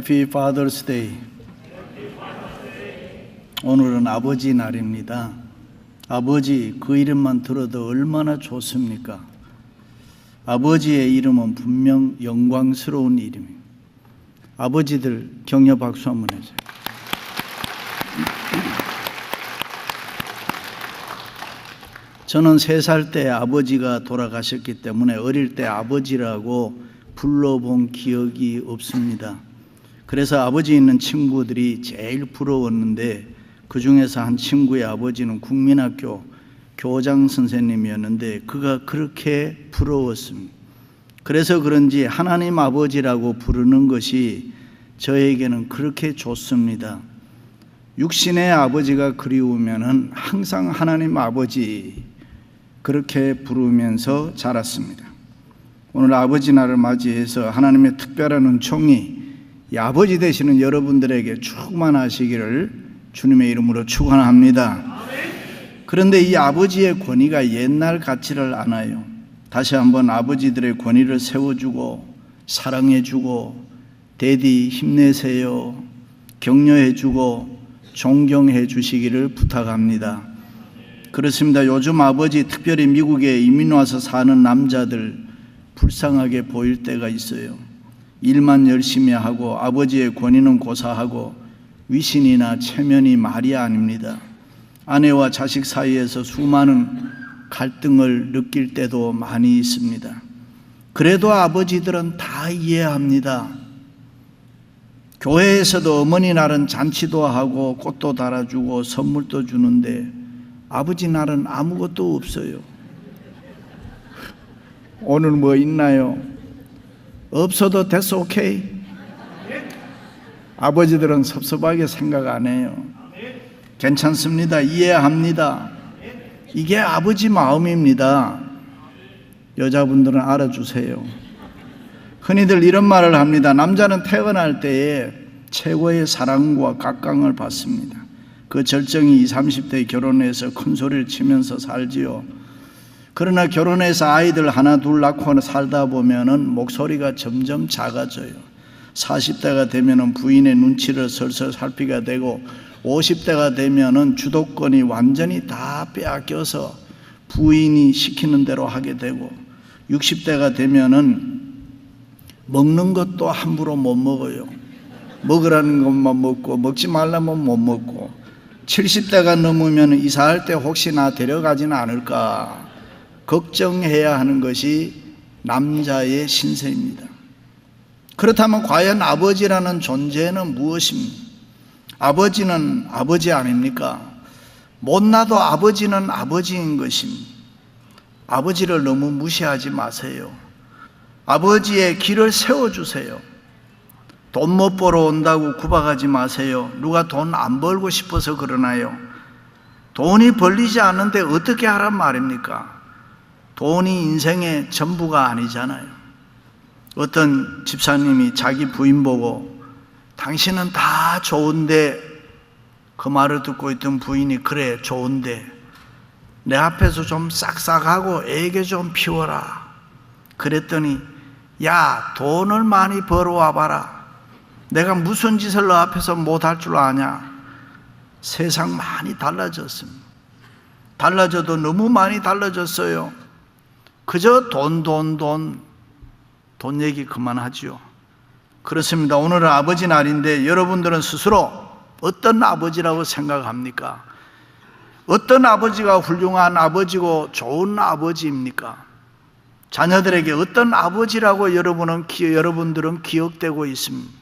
Happy Father's Day. 오늘은 아버지 날입니다. 아버지, 그 이름만 들어도 얼마나 좋습니까? 아버지의 이름은 분명 영광스러운 이름입니다. 아버지들 격려 박수 한번 해주세요. 저는 3살 때 아버지가 돌아가셨기 때문에 어릴 때 아버지라고 불러본 기억이 없습니다. 그래서 아버지 있는 친구들이 제일 부러웠는데 그 중에서 한 친구의 아버지는 국민학교 교장 선생님이었는데 그가 그렇게 부러웠습니다. 그래서 그런지 하나님 아버지라고 부르는 것이 저에게는 그렇게 좋습니다. 육신의 아버지가 그리우면은 항상 하나님 아버지 그렇게 부르면서 자랐습니다. 오늘 아버지 날을 맞이해서 하나님의 특별한 은총이 이 아버지 되시는 여러분들에게 충만하시기를 주님의 이름으로 축원합니다. 그런데 이 아버지의 권위가 옛날 같지를 않아요. 다시 한번 아버지들의 권위를 세워주고 사랑해주고 대디 힘내세요, 격려해주고 존경해 주시기를 부탁합니다. 그렇습니다. 요즘 아버지, 특별히 미국에 이민 와서 사는 남자들 불쌍하게 보일 때가 있어요. 일만 열심히 하고 아버지의 권위는 고사하고 위신이나 체면이 말이 아닙니다. 아내와 자식 사이에서 수많은 갈등을 느낄 때도 많이 있습니다. 그래도 아버지들은 다 이해합니다. 교회에서도 어머니 날은 잔치도 하고 꽃도 달아주고 선물도 주는데 아버지 날은 아무것도 없어요. 오늘 뭐 있나요? 없어도 됐어, 오케이. 아버지들은 섭섭하게 생각 안 해요. 괜찮습니다. 이해합니다. 이게 아버지 마음입니다. 여자분들은 알아주세요. 흔히들 이런 말을 합니다. 남자는 태어날 때에 최고의 사랑과 각광을 받습니다. 그 절정이 20, 30대 결혼해서 큰 소리를 치면서 살지요. 그러나 결혼해서 아이들 하나 둘 낳고 살다 보면은 목소리가 점점 작아져요. 40대가 되면은 부인의 눈치를 설설 살피게 되고 50대가 되면은 주도권이 완전히 다 빼앗겨서 부인이 시키는 대로 하게 되고 60대가 되면은 먹는 것도 함부로 못 먹어요. 먹으라는 것만 먹고 먹지 말라면 못 먹고 70대가 넘으면 이사할 때 혹시 나 데려가지는 않을까 걱정해야 하는 것이 남자의 신세입니다. 그렇다면 과연 아버지라는 존재는 무엇입니까? 아버지는 아버지 아닙니까? 못나도 아버지는 아버지인 것입니다. 아버지를 너무 무시하지 마세요. 아버지의 길을 세워주세요. 돈 못 벌어 온다고 구박하지 마세요. 누가 돈 안 벌고 싶어서 그러나요? 돈이 벌리지 않는데 어떻게 하란 말입니까? 돈이 인생의 전부가 아니잖아요. 어떤 집사님이 자기 부인 보고 당신은 다 좋은데, 그 말을 듣고 있던 부인이 그래 좋은데 내 앞에서 좀 싹싹하고 애교 좀 피워라. 그랬더니 야, 돈을 많이 벌어와 봐라. 내가 무슨 짓을 너 앞에서 못할 줄 아냐. 세상 많이 달라졌습니다. 달라져도 너무 많이 달라졌어요. 그저 돈 얘기 그만하지요. 그렇습니다. 오늘은 아버지 날인데 여러분들은 스스로 어떤 아버지라고 생각합니까? 어떤 아버지가 훌륭한 아버지고 좋은 아버지입니까? 자녀들에게 어떤 아버지라고 여러분들은 기억되고 있습니다.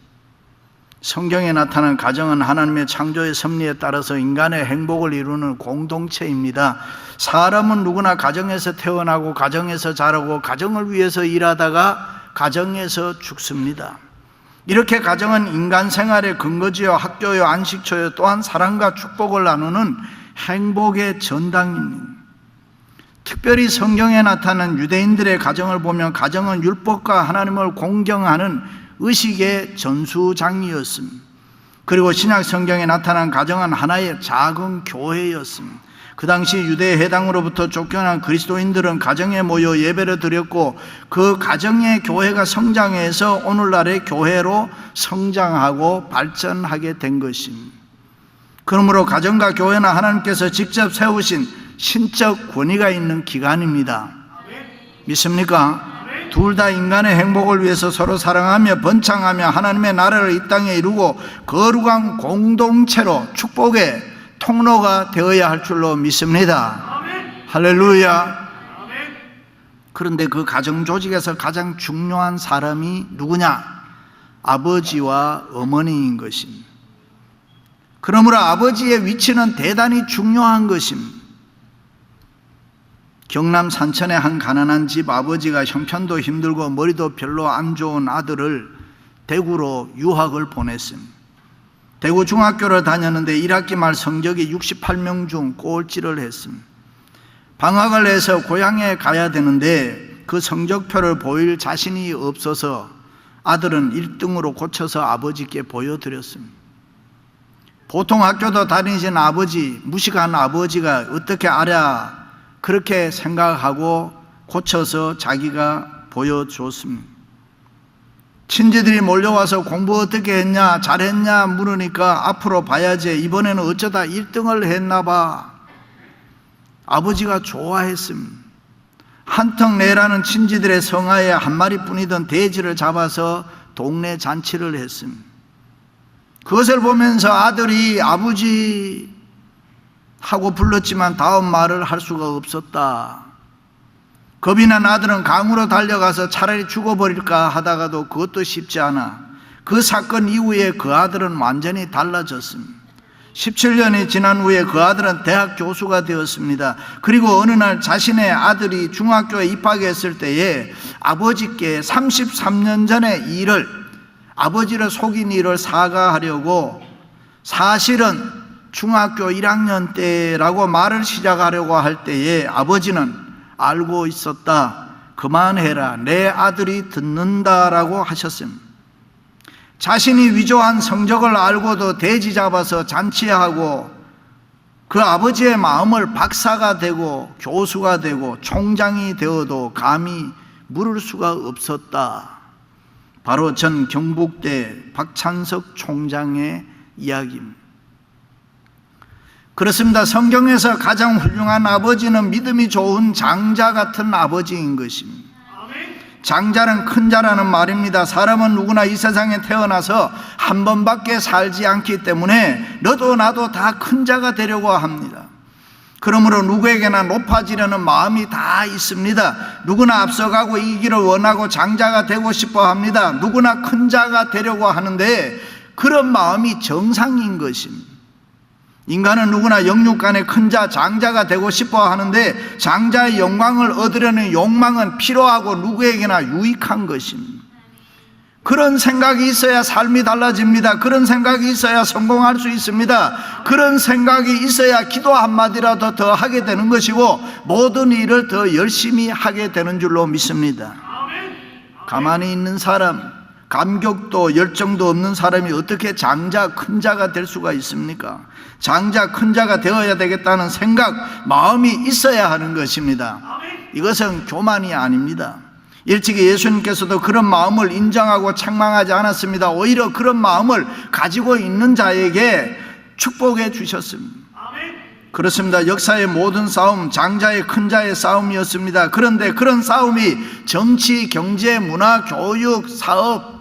성경에 나타난 가정은 하나님의 창조의 섭리에 따라서 인간의 행복을 이루는 공동체입니다. 사람은 누구나 가정에서 태어나고 가정에서 자라고 가정을 위해서 일하다가 가정에서 죽습니다. 이렇게 가정은 인간 생활의 근거지요, 학교요, 안식처요, 또한 사랑과 축복을 나누는 행복의 전당입니다. 특별히 성경에 나타난 유대인들의 가정을 보면 가정은 율법과 하나님을 공경하는 의식의 전수장이었습니다. 그리고 신약 성경에 나타난 가정은 하나의 작은 교회였습니다. 그 당시 유대 해당으로부터 쫓겨난 그리스도인들은 가정에 모여 예배를 드렸고 그 가정의 교회가 성장해서 오늘날의 교회로 성장하고 발전하게 된 것입니다. 그러므로 가정과 교회는 하나님께서 직접 세우신 신적 권위가 있는 기관입니다. 믿습니까? 둘 다 인간의 행복을 위해서 서로 사랑하며 번창하며 하나님의 나라를 이 땅에 이루고 거룩한 공동체로 축복의 통로가 되어야 할 줄로 믿습니다. 할렐루야. 그런데 그 가정 조직에서 가장 중요한 사람이 누구냐? 아버지와 어머니인 것입니다. 그러므로 아버지의 위치는 대단히 중요한 것입니다. 경남 산천의 한 가난한 집 아버지가 형편도 힘들고 머리도 별로 안 좋은 아들을 대구로 유학을 보냈습니다. 대구 중학교를 다녔는데 1학기 말 성적이 68명 중 꼴찌를 했습니다. 방학을 해서 고향에 가야 되는데 그 성적표를 보일 자신이 없어서 아들은 1등으로 고쳐서 아버지께 보여드렸습니다. 보통 학교도 다니신 아버지, 무식한 아버지가 어떻게 알아? 그렇게 생각하고 고쳐서 자기가 보여줬습니다. 친지들이 몰려와서 공부 어떻게 했냐, 잘했냐 물으니까 앞으로 봐야지, 이번에는 어쩌다 1등을 했나 봐. 아버지가 좋아했습니다. 한턱 내라는 친지들의 성하에 한 마리뿐이던 돼지를 잡아서 동네 잔치를 했습니다. 그것을 보면서 아들이 아버지 하고 불렀지만 다음 말을 할 수가 없었다. 겁이 난 아들은 강으로 달려가서 차라리 죽어버릴까 하다가도 그것도 쉽지 않아. 그 사건 이후에 그 아들은 완전히 달라졌습니다. 17년이 지난 후에 그 아들은 대학 교수가 되었습니다. 그리고 어느 날 자신의 아들이 중학교에 입학했을 때에 아버지께 33년 전의 일을, 아버지를 속인 일을 사과하려고 사실은 중학교 1학년 때라고 말을 시작하려고 할 때에 아버지는 알고 있었다. 그만해라. 내 아들이 듣는다라고 하셨습니다. 자신이 위조한 성적을 알고도 돼지 잡아서 잔치하고 그 아버지의 마음을 박사가 되고 교수가 되고 총장이 되어도 감히 물을 수가 없었다. 바로 전 경북대 박찬석 총장의 이야기입니다. 그렇습니다. 성경에서 가장 훌륭한 아버지는 믿음이 좋은 장자 같은 아버지인 것입니다. 장자는 큰 자라는 말입니다. 사람은 누구나 이 세상에 태어나서 한 번밖에 살지 않기 때문에 너도 나도 다 큰 자가 되려고 합니다. 그러므로 누구에게나 높아지려는 마음이 다 있습니다. 누구나 앞서가고 이기를 원하고 장자가 되고 싶어 합니다. 누구나 큰 자가 되려고 하는데 그런 마음이 정상인 것입니다. 인간은 누구나 영육간에 큰 자, 장자가 되고 싶어 하는데 장자의 영광을 얻으려는 욕망은 필요하고 누구에게나 유익한 것입니다. 그런 생각이 있어야 삶이 달라집니다. 그런 생각이 있어야 성공할 수 있습니다. 그런 생각이 있어야 기도 한마디라도 더 하게 되는 것이고 모든 일을 더 열심히 하게 되는 줄로 믿습니다. 가만히 있는 사람, 감격도 열정도 없는 사람이 어떻게 장자, 큰 자가 될 수가 있습니까? 장자, 큰 자가 되어야 되겠다는 생각, 마음이 있어야 하는 것입니다. 이것은 교만이 아닙니다. 일찍이 예수님께서도 그런 마음을 인정하고 책망하지 않았습니다. 오히려 그런 마음을 가지고 있는 자에게 축복해 주셨습니다. 그렇습니다. 역사의 모든 싸움, 장자의 큰 자의 싸움이었습니다. 그런데 그런 싸움이 정치, 경제, 문화, 교육, 사업,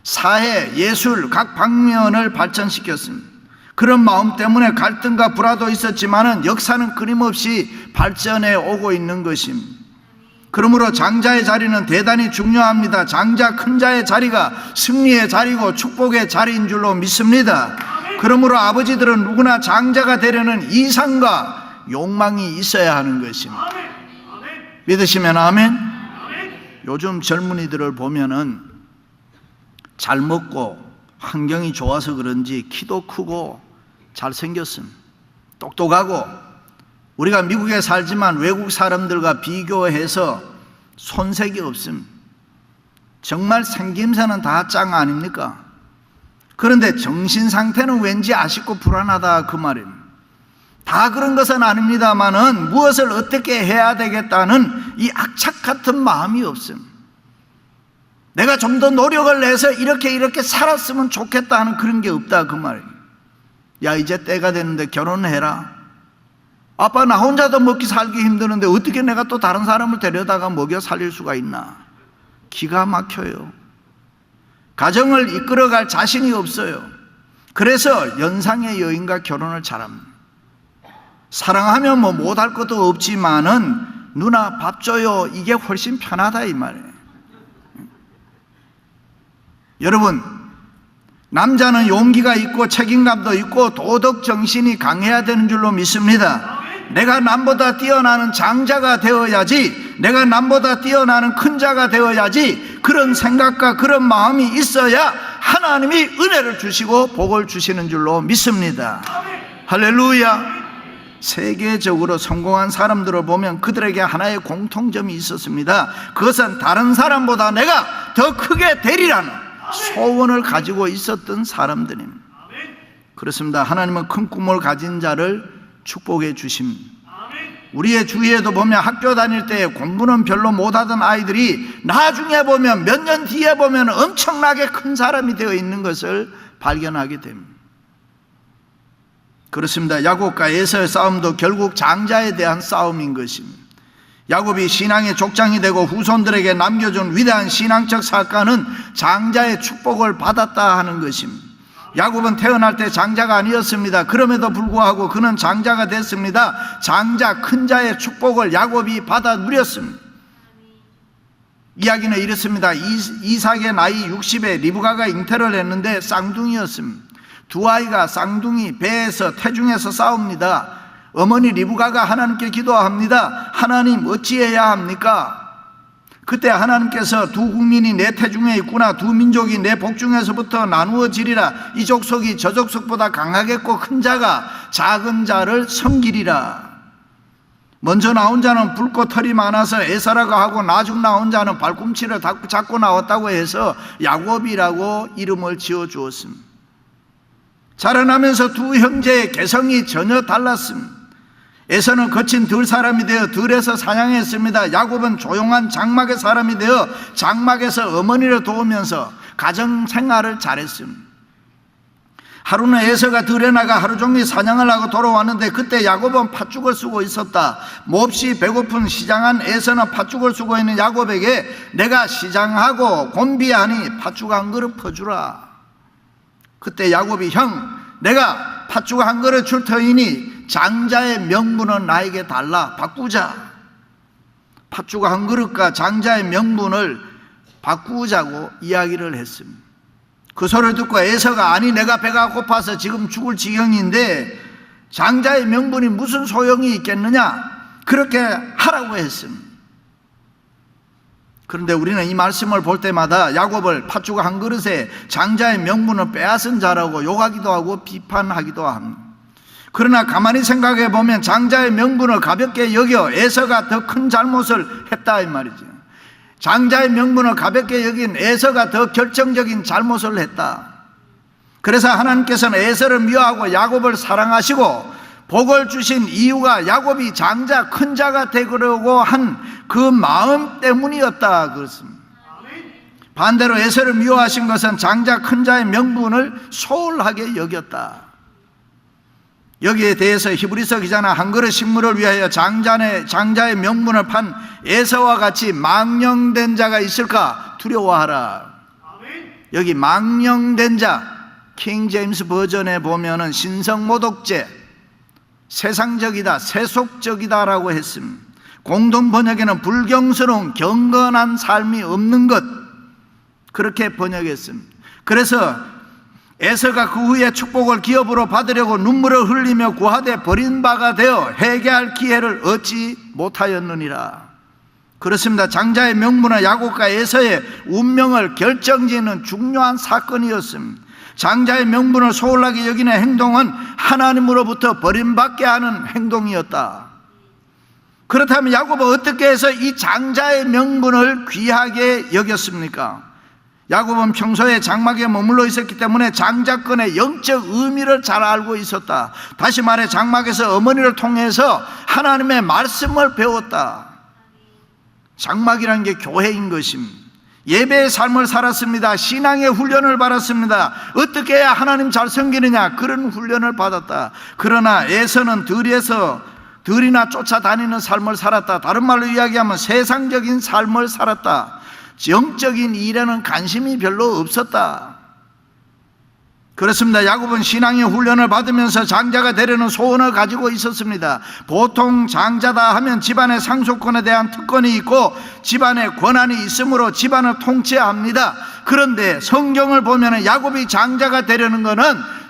사회, 예술 각 방면을 발전시켰습니다. 그런 마음 때문에 갈등과 불화도 있었지만은 역사는 끊임없이 발전해 오고 있는 것입니다. 그러므로 장자의 자리는 대단히 중요합니다. 장자, 큰 자의 자리가 승리의 자리고 축복의 자리인 줄로 믿습니다. 그러므로 아버지들은 누구나 장자가 되려는 이상과 욕망이 있어야 하는 것입니다. 믿으시면 아멘. 요즘 젊은이들을 보면은 잘 먹고 환경이 좋아서 그런지 키도 크고 잘생겼습니다. 똑똑하고 우리가 미국에 살지만 외국 사람들과 비교해서 손색이 없습니다. 정말 생김새는 다 짱 아닙니까? 그런데 정신 상태는 왠지 아쉽고 불안하다 그 말입니다. 다 그런 것은 아닙니다만은 무엇을 어떻게 해야 되겠다는 이 악착 같은 마음이 없음. 내가 좀 더 노력을 내서 이렇게 살았으면 좋겠다 하는 그런 게 없다 그 말이에요. 야, 이제 때가 됐는데 결혼해라. 아빠 나 혼자도 먹기 살기 힘드는데 어떻게 내가 또 다른 사람을 데려다가 먹여 살릴 수가 있나. 기가 막혀요. 가정을 이끌어갈 자신이 없어요. 그래서 연상의 여인과 결혼을 잘합니다. 사랑하면 뭐 못할 것도 없지만은 누나 밥 줘요, 이게 훨씬 편하다 이 말이에요. 여러분, 남자는 용기가 있고 책임감도 있고 도덕 정신이 강해야 되는 줄로 믿습니다. 내가 남보다 뛰어나는 장자가 되어야지, 내가 남보다 뛰어나는 큰 자가 되어야지, 그런 생각과 그런 마음이 있어야 하나님이 은혜를 주시고 복을 주시는 줄로 믿습니다. 할렐루야. 세계적으로 성공한 사람들을 보면 그들에게 하나의 공통점이 있었습니다. 그것은 다른 사람보다 내가 더 크게 되리라는 소원을 가지고 있었던 사람들입니다. 그렇습니다. 하나님은 큰 꿈을 가진 자를 축복해 주십니다. 우리의 주위에도 보면 학교 다닐 때 공부는 별로 못하던 아이들이 나중에 보면 몇 년 뒤에 보면 엄청나게 큰 사람이 되어 있는 것을 발견하게 됩니다. 그렇습니다. 야곱과 에서의 싸움도 결국 장자에 대한 싸움인 것입니다. 야곱이 신앙의 족장이 되고 후손들에게 남겨준 위대한 신앙적 사건은 장자의 축복을 받았다 하는 것입니다. 야곱은 태어날 때 장자가 아니었습니다. 그럼에도 불구하고 그는 장자가 됐습니다. 장자, 큰 자의 축복을 야곱이 받아 누렸습니다. 이야기는 이렇습니다. 이삭의 나이 60에 리브가가 잉태를 했는데 쌍둥이였습니다. 두 아이가 쌍둥이 배에서 태중에서 싸웁니다. 어머니 리브가가 하나님께 기도합니다. 하나님 어찌해야 합니까? 그때 하나님께서 두 국민이 내 태중에 있구나, 두 민족이 내 복중에서부터 나누어지리라. 이 족속이 저 족속보다 강하겠고 큰 자가 작은 자를 섬기리라. 먼저 나온 자는 붉고 털이 많아서 에사라고 하고 나중 나온 자는 발꿈치를 잡고 나왔다고 해서 야곱이라고 이름을 지어주었습니다. 자라나면서 두 형제의 개성이 전혀 달랐습니다. 에서는 거친 들 사람이 되어 들에서 사냥했습니다. 야곱은 조용한 장막의 사람이 되어 장막에서 어머니를 도우면서 가정생활을 잘했습니다. 하루는 에서가 들에 나가 하루 종일 사냥을 하고 돌아왔는데 그때 야곱은 팥죽을 쓰고 있었다. 몹시 배고픈 시장한 에서는 팥죽을 쓰고 있는 야곱에게 내가 시장하고 곤비하니 팥죽 한 그릇 퍼주라. 그때 야곱이 형, 내가 팥죽 한 그릇 줄 터이니 장자의 명분은 나에게 달라, 바꾸자. 팥죽 한 그릇과 장자의 명분을 바꾸자고 이야기를 했습니다. 그 소리를 듣고 에서가 아니 내가 배가 고파서 지금 죽을 지경인데 장자의 명분이 무슨 소용이 있겠느냐, 그렇게 하라고 했습니다. 그런데 우리는 이 말씀을 볼 때마다 야곱을 팥죽 한 그릇에 장자의 명분을 빼앗은 자라고 욕하기도 하고 비판하기도 합니다. 그러나 가만히 생각해 보면 장자의 명분을 가볍게 여겨 에서가 더 큰 잘못을 했다 이 말이죠. 장자의 명분을 가볍게 여긴 에서가 더 결정적인 잘못을 했다. 그래서 하나님께서는 에서를 미워하고 야곱을 사랑하시고 복을 주신 이유가 야곱이 장자, 큰 자가 되려고 한 그 마음 때문이었다 그렇습니다. 반대로 에서를 미워하신 것은 장자, 큰 자의 명분을 소홀하게 여겼다. 여기에 대해서 히브리서 기자는 한 그릇 식물을 위하여 장자의 명분을 판 에서와 같이 망령된 자가 있을까 두려워하라. 여기 망령된 자, 킹 제임스 버전에 보면은 신성모독죄, 세상적이다, 세속적이다라고 했습니다. 공동 번역에는 불경스러운 경건한 삶이 없는 것, 그렇게 번역했습니다. 그래서 에서가 그 후에 축복을 기업으로 받으려고 눈물을 흘리며 구하되 버린 바가 되어 회개할 기회를 얻지 못하였느니라. 그렇습니다. 장자의 명분은 야곱과 에서의 운명을 결정짓는 중요한 사건이었습니다. 장자의 명분을 소홀하게 여기는 행동은 하나님으로부터 버림받게 하는 행동이었다. 그렇다면 야곱은 어떻게 해서 이 장자의 명분을 귀하게 여겼습니까? 야곱은 평소에 장막에 머물러 있었기 때문에 장자권의 영적 의미를 잘 알고 있었다. 다시 말해 장막에서 어머니를 통해서 하나님의 말씀을 배웠다. 장막이라는 게 교회인 것입니다. 예배의 삶을 살았습니다. 신앙의 훈련을 받았습니다. 어떻게 해야 하나님 잘 섬기느냐, 그런 훈련을 받았다. 그러나 에서는 들이나 쫓아다니는 삶을 살았다. 다른 말로 이야기하면 세상적인 삶을 살았다. 영적인 일에는 관심이 별로 없었다. 그렇습니다. 야곱은 신앙의 훈련을 받으면서 장자가 되려는 소원을 가지고 있었습니다. 보통 장자다 하면 집안의 상속권에 대한 특권이 있고 집안의 권한이 있으므로 집안을 통치합니다. 그런데 성경을 보면 야곱이 장자가 되려는 것은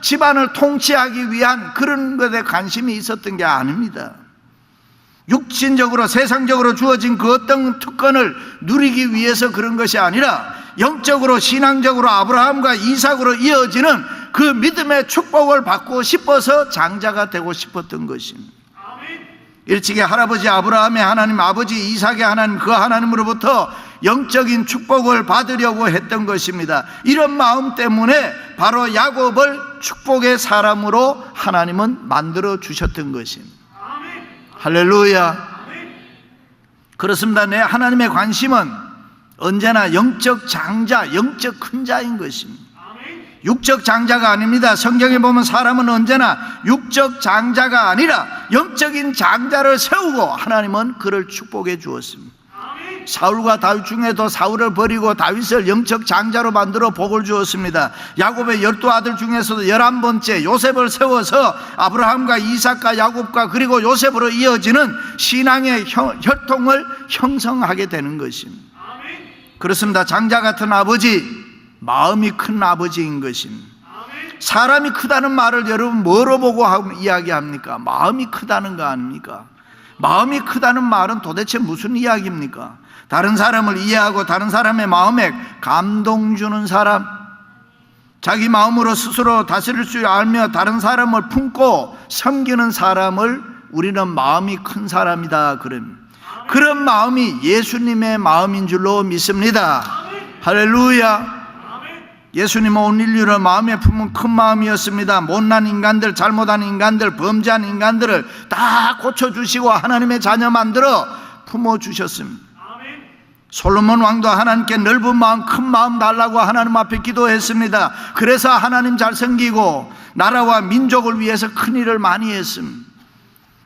집안을 통치하기 위한 그런 것에 관심이 있었던 게 아닙니다. 육신적으로 세상적으로 주어진 그 어떤 특권을 누리기 위해서 그런 것이 아니라 영적으로 신앙적으로 아브라함과 이삭으로 이어지는 그 믿음의 축복을 받고 싶어서 장자가 되고 싶었던 것입니다. 일찍이 할아버지 아브라함의 하나님, 아버지 이삭의 하나님, 그 하나님으로부터 영적인 축복을 받으려고 했던 것입니다. 이런 마음 때문에 바로 야곱을 축복의 사람으로 하나님은 만들어 주셨던 것입니다. 할렐루야. 그렇습니다. 내 하나님의 관심은 언제나 영적 장자, 영적 큰 자인 것입니다. 육적 장자가 아닙니다. 성경에 보면 사람은 언제나 육적 장자가 아니라 영적인 장자를 세우고 하나님은 그를 축복해 주었습니다. 사울과 다윗 중에도 사울을 버리고 다윗을 영적 장자로 만들어 복을 주었습니다. 야곱의 12아들 중에서도 11번째 요셉을 세워서 아브라함과 이삭과 야곱과 그리고 요셉으로 이어지는 신앙의 혈통을 형성하게 되는 것입니다. 그렇습니다. 장자 같은 아버지, 마음이 큰 아버지인 것입니다. 사람이 크다는 말을 여러분 뭐로 보고 이야기합니까? 마음이 크다는 거 아닙니까? 마음이 크다는 말은 도대체 무슨 이야기입니까? 다른 사람을 이해하고 다른 사람의 마음에 감동 주는 사람, 자기 마음으로 스스로 다스릴 줄 알며 다른 사람을 품고 섬기는 사람을 우리는 마음이 큰 사람이다 그럽니다. 그런 마음이 예수님의 마음인 줄로 믿습니다. 할렐루야. 예수님은 온 인류를 마음에 품은 큰 마음이었습니다. 못난 인간들, 잘못한 인간들, 범죄한 인간들을 다 고쳐주시고 하나님의 자녀 만들어 품어주셨습니다. 솔로몬 왕도 하나님께 넓은 마음, 큰 마음 달라고 하나님 앞에 기도했습니다. 그래서 하나님 잘 섬기고 나라와 민족을 위해서 큰 일을 많이 했습니다.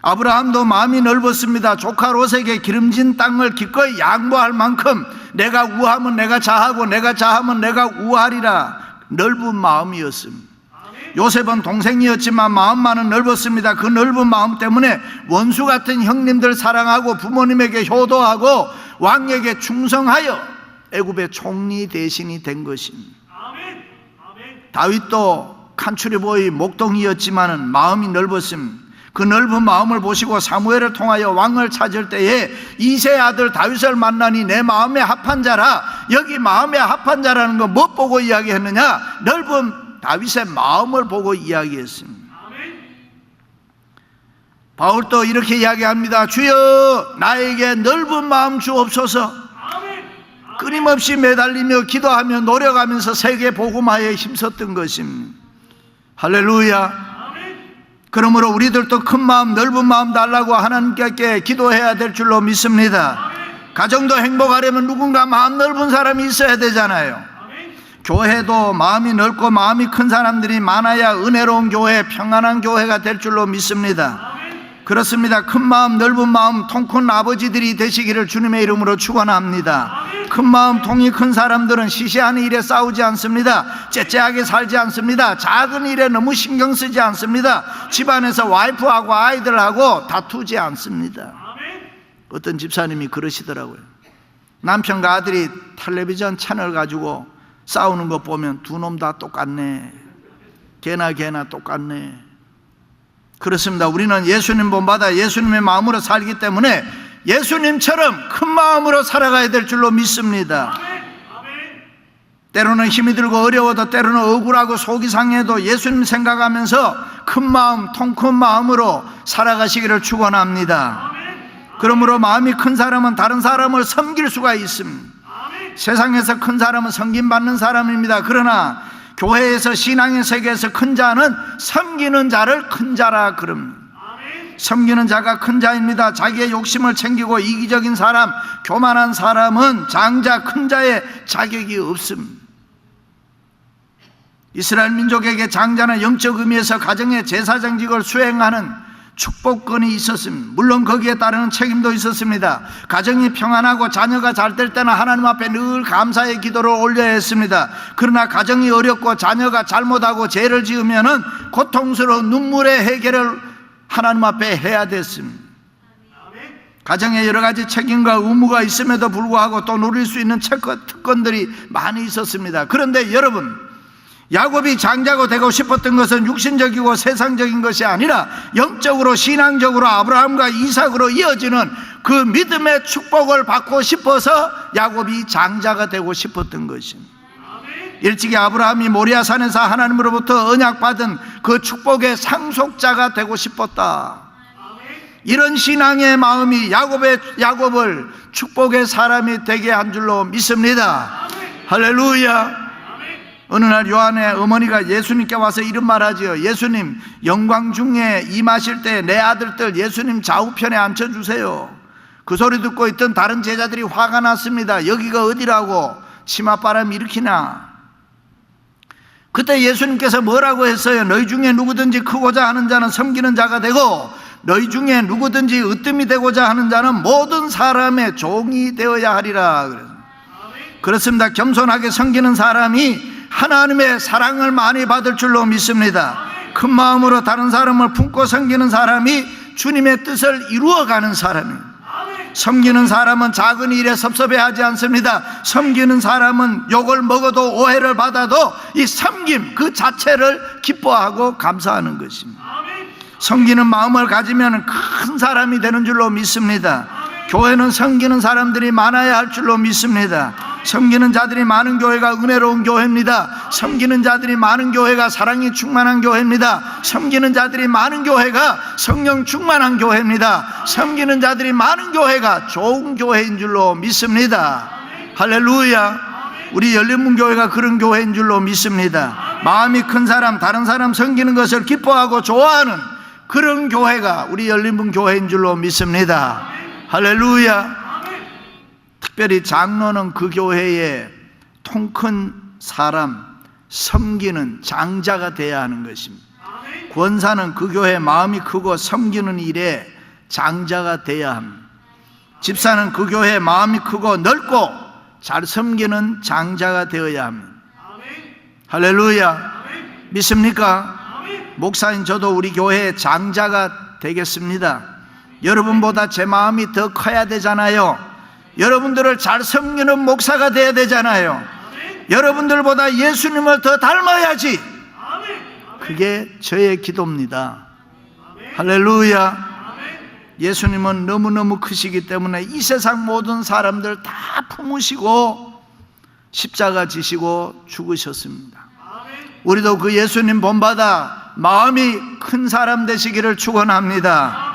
아브라함도 마음이 넓었습니다. 조카 롯에게 기름진 땅을 기꺼이 양보할 만큼 내가 우하면 내가 자하고 내가 자하면 내가 우하리라, 넓은 마음이었습니다. 요셉은 동생이었지만 마음만은 넓었습니다. 그 넓은 마음 때문에 원수 같은 형님들 사랑하고 부모님에게 효도하고 왕에게 충성하여 애굽의 총리 대신이 된 것입니다. 다윗도 칸추리보이 목동이었지만 마음이 넓었습니다. 그 넓은 마음을 보시고 사무엘을 통하여 왕을 찾을 때에 이새의 아들 다윗을 만나니 내 마음에 합한 자라. 여기 마음에 합한 자라는 거 뭐 보고 이야기했느냐? 넓은 다윗의 마음을 보고 이야기했습니다. 바울도 이렇게 이야기합니다. 주여 나에게 넓은 마음 주옵소서. 끊임없이 매달리며 기도하며 노력하면서 세계 복음화에 힘썼던 것입니다. 할렐루야. 그러므로 우리들도 큰 마음, 넓은 마음 달라고 하나님께 기도해야 될 줄로 믿습니다. 가정도 행복하려면 누군가 마음 넓은 사람이 있어야 되잖아요. 교회도 마음이 넓고 마음이 큰 사람들이 많아야 은혜로운 교회, 평안한 교회가 될 줄로 믿습니다. 그렇습니다. 큰 마음, 넓은 마음, 통 큰 아버지들이 되시기를 주님의 이름으로 축원합니다. 큰 마음, 통이 큰 사람들은 시시하는 일에 싸우지 않습니다. 째째하게 살지 않습니다. 작은 일에 너무 신경 쓰지 않습니다. 집안에서 와이프하고 아이들하고 다투지 않습니다. 어떤 집사님이 그러시더라고요. 남편과 아들이 텔레비전 채널 가지고 싸우는 거 보면 두 놈 다 똑같네, 걔나 똑같네. 그렇습니다. 우리는 예수님 본받아 예수님의 마음으로 살기 때문에 예수님처럼 큰 마음으로 살아가야 될 줄로 믿습니다. 때로는 힘이 들고 어려워도 때로는 억울하고 속이 상해도 예수님 생각하면서 큰 마음, 통 큰 마음으로 살아가시기를 축원합니다. 그러므로 마음이 큰 사람은 다른 사람을 섬길 수가 있습니다. 세상에서 큰 사람은 섬김받는 사람입니다. 그러나 교회에서, 신앙의 세계에서 큰 자는 섬기는 자를 큰 자라 그럽니다. 섬기는 자가 큰 자입니다. 자기의 욕심을 챙기고 이기적인 사람, 교만한 사람은 장자, 큰 자의 자격이 없습니다. 이스라엘 민족에게 장자는 영적 의미에서 가정의 제사장직을 수행하는 축복권이 있었습니다. 물론 거기에 따르는 책임도 있었습니다. 가정이 평안하고 자녀가 잘 될 때는 하나님 앞에 늘 감사의 기도를 올려야 했습니다. 그러나 가정이 어렵고 자녀가 잘못하고 죄를 지으면은 고통스러운 눈물의 해결을 하나님 앞에 해야 됐습니다. 가정에 여러 가지 책임과 의무가 있음에도 불구하고 또 누릴 수 있는 특권들이 많이 있었습니다. 그런데 여러분, 야곱이 장자가 되고 싶었던 것은 육신적이고 세상적인 것이 아니라 영적으로, 신앙적으로 아브라함과 이삭으로 이어지는 그 믿음의 축복을 받고 싶어서 야곱이 장자가 되고 싶었던 것입니다. 일찍이 아브라함이 모리아산에서 하나님으로부터 언약받은 그 축복의 상속자가 되고 싶었다. 이런 신앙의 마음이 야곱을 축복의 사람이 되게 한 줄로 믿습니다. 할렐루야. 어느 날 요한의 어머니가 예수님께 와서 이런 말 하지요. 예수님, 영광 중에 임하실 때 내 아들들 예수님 좌우편에 앉혀주세요. 그 소리 듣고 있던 다른 제자들이 화가 났습니다. 여기가 어디라고 치맛바람 일으키나. 그때 예수님께서 뭐라고 했어요? 너희 중에 누구든지 크고자 하는 자는 섬기는 자가 되고, 너희 중에 누구든지 으뜸이 되고자 하는 자는 모든 사람의 종이 되어야 하리라. 그렇습니다. 겸손하게 섬기는 사람이 하나님의 사랑을 많이 받을 줄로 믿습니다. 큰 마음으로 다른 사람을 품고 섬기는 사람이 주님의 뜻을 이루어가는 사람입니다. 섬기는 사람은 작은 일에 섭섭해하지 않습니다. 섬기는 사람은 욕을 먹어도 오해를 받아도 이 섬김 그 자체를 기뻐하고 감사하는 것입니다. 섬기는 마음을 가지면 큰 사람이 되는 줄로 믿습니다. 교회는 섬기는 사람들이 많아야 할 줄로 믿습니다. 섬기는 자들이 많은 교회가 은혜로운 교회입니다. 섬기는 자들이 많은 교회가 사랑이 충만한 교회입니다. 섬기는 자들이 많은 교회가 성령 충만한 교회입니다. 섬기는 자들이 많은 교회가 좋은 교회인 줄로 믿습니다. 할렐루야. 우리 열린문교회가 그런 교회인 줄로 믿습니다. 마음이 큰 사람, 다른 사람 섬기는 것을 기뻐하고 좋아하는 그런 교회가 우리 열린문교회인 줄로 믿습니다. 할렐루야. 특별히 장로는 그 교회의 통 큰 사람, 섬기는 장자가 되어야 하는 것입니다. 권사는 그 교회의 마음이 크고 섬기는 일에 장자가 되어야 합니다. 집사는 그 교회의 마음이 크고 넓고 잘 섬기는 장자가 되어야 합니다. 할렐루야. 믿습니까? 목사인 저도 우리 교회의 장자가 되겠습니다. 여러분보다 제 마음이 더 커야 되잖아요. 여러분들을 잘 섬기는 목사가 되어야 되잖아요. 여러분들보다 예수님을 더 닮아야지. 그게 저의 기도입니다. 할렐루야. 예수님은 너무너무 크시기 때문에 이 세상 모든 사람들 다 품으시고 십자가 지시고 죽으셨습니다. 우리도 그 예수님 본받아 마음이 큰 사람 되시기를 축원합니다.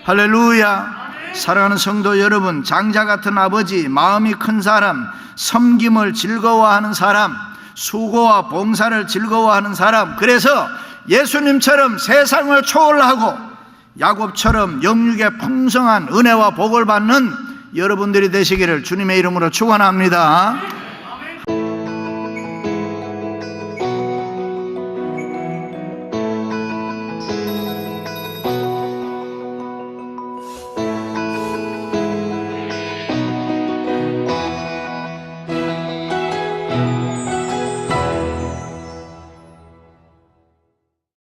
할렐루야. 사랑하는 성도 여러분, 장자 같은 아버지, 마음이 큰 사람, 섬김을 즐거워하는 사람, 수고와 봉사를 즐거워하는 사람, 그래서 예수님처럼 세상을 초월하고 야곱처럼 영육의 풍성한 은혜와 복을 받는 여러분들이 되시기를 주님의 이름으로 축원합니다.